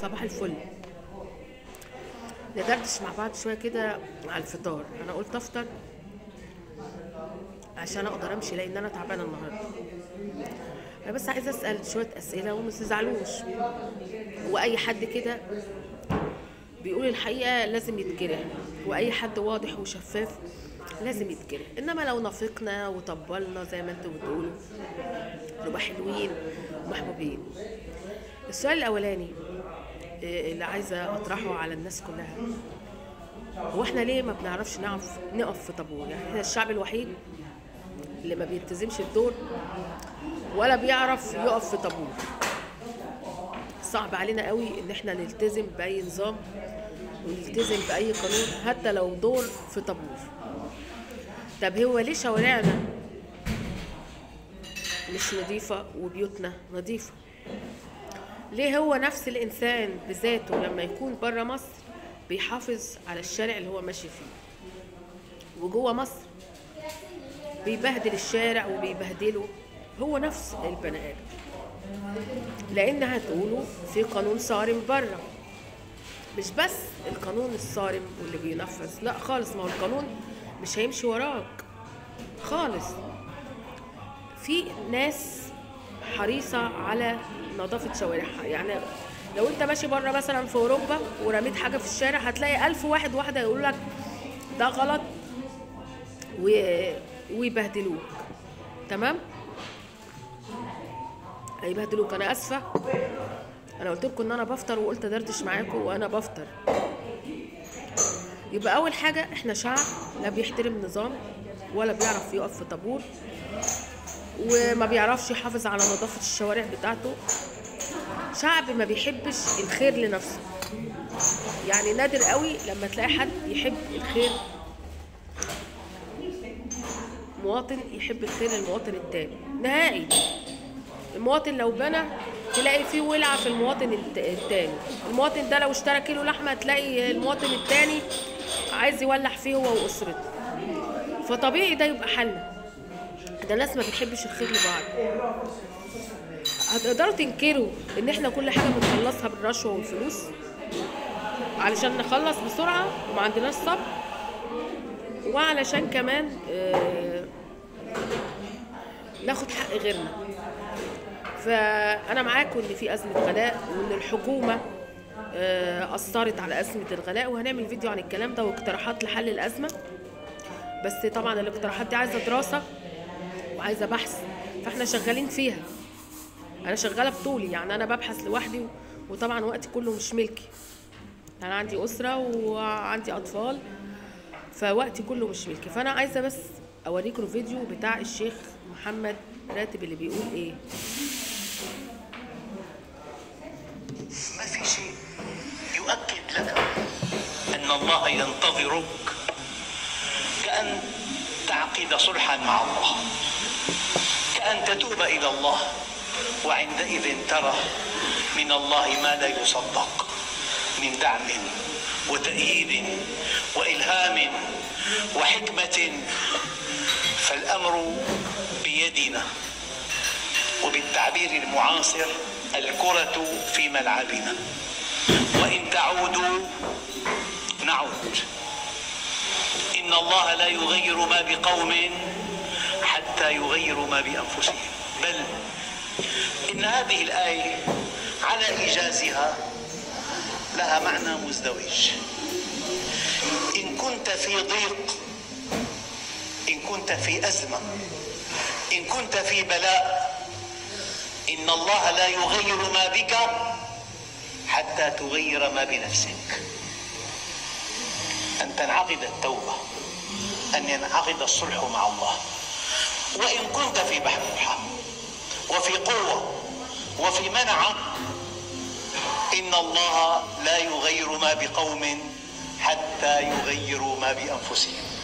صباح الفل. ندردش مع بعض شويه كده على الفطار. انا قلت افطر عشان اقدر امشي لان انا تعبانه النهارده. انا بس عايزه اسال شويه اسئله وما تزعلوش. واي حد كده بيقول الحقيقه لازم يتجرح، واي حد واضح وشفاف لازم يتجرح. انما لو نافقنا وطبلنا زي ما انتوا بتقولوا نبقى حلوين ومحبوبين. السؤال الاولاني اللي عايزه اطرحه على الناس كلها، هو احنا ليه ما بنعرفش نقف في طابور؟ يعني احنا الشعب الوحيد اللي ما بيلتزمش الدور ولا بيعرف يقف في طابور. صعب علينا قوي ان احنا نلتزم باي نظام ونلتزم باي قانون حتى لو دور في طابور. طب هو ليه شوارعنا مش نظيفه وبيوتنا نظيفه؟ ليه هو نفس الانسان بذاته لما يكون بره مصر بيحافظ على الشارع اللي هو ماشي فيه، وجوه مصر بيبهدل الشارع وبيبهدله هو نفس البني ادم؟ لان هتقولوا في قانون صارم بره. مش بس القانون الصارم واللي بينفذ، لا خالص، ما هو القانون مش هيمشي وراك خالص. في ناس حريصه على نظافه شوارعها. يعني لو انت ماشي بره مثلا في اوروبا ورميت حاجه في الشارع هتلاقي 1000 واحد واحده يقول لك ده غلط ويبهدلوك. تمام؟ هيبهدلوك. انا اسفه، انا قلت لكم ان انا بفطر وقلت ادردش معاكم وانا بفطر. يبقى اول حاجه احنا شعب لا بيحترم نظام ولا بيعرف يقف في طابور وما بيعرفش يحافظ على نظافه الشوارع بتاعته. شعب ما بيحبش الخير لنفسه. يعني نادر قوي لما تلاقي حد يحب الخير، مواطن يحب الخير للمواطن التاني نهائي. المواطن لو بنى تلاقي فيه ولعه في المواطن التاني. المواطن ده لو اشترى كيلو لحمه تلاقي المواطن التاني عايز يولع فيه هو واسرته. فطبيعي ده يبقى حالنا. ده ناس ما بتحبش الخير لبعض. هتقدروا تنكروا ان احنا كل حاجه بنخلصها بالرشوه والفلوس علشان نخلص بسرعه وما عندناش صبر، وعلشان كمان ناخد حق غيرنا. فانا معاكم ان في ازمه غلاء وان الحكومه اثرت على ازمه الغلاء، وهنعمل فيديو عن الكلام ده واقتراحات لحل الازمه. بس طبعا الاقتراحات دي عايزه دراسه وعايزه بحث، فاحنا شغالين فيها. انا شغاله بطولي، يعني انا ببحث لوحدي، وطبعا وقتي كله مش ملكي. انا عندي اسره وعندي اطفال، فوقتي كله مش ملكي. فانا عايزه بس اوريكم الفيديو بتاع الشيخ محمد راتب اللي بيقول ايه. ما في شيء يؤكد لك ان الله ينتظرك كأن تعقد صلحا مع الله، كأن تتوب الى الله، وعندئذ ترى من الله ما لا يصدق من دعم وتأييد وإلهام وحكمة. فالأمر بيدنا، وبالتعبير المعاصر الكرة في ملعبنا، وإن تعودوا نعود. إن الله لا يغير ما بقوم حتى يغيروا ما بأنفسهم. بل إن هذه الآية على إيجازها لها معنى مزدوج. إن كنت في ضيق، إن كنت في أزمة، إن كنت في بلاء، إن الله لا يغير ما بك حتى تغير ما بنفسك. أن تنعقد التوبة، أن ينعقد الصلح مع الله. وإن كنت في بحبوحة وفي قوة وفي منعة، إن الله لا يغير ما بقوم حتى يغيروا ما بأنفسهم.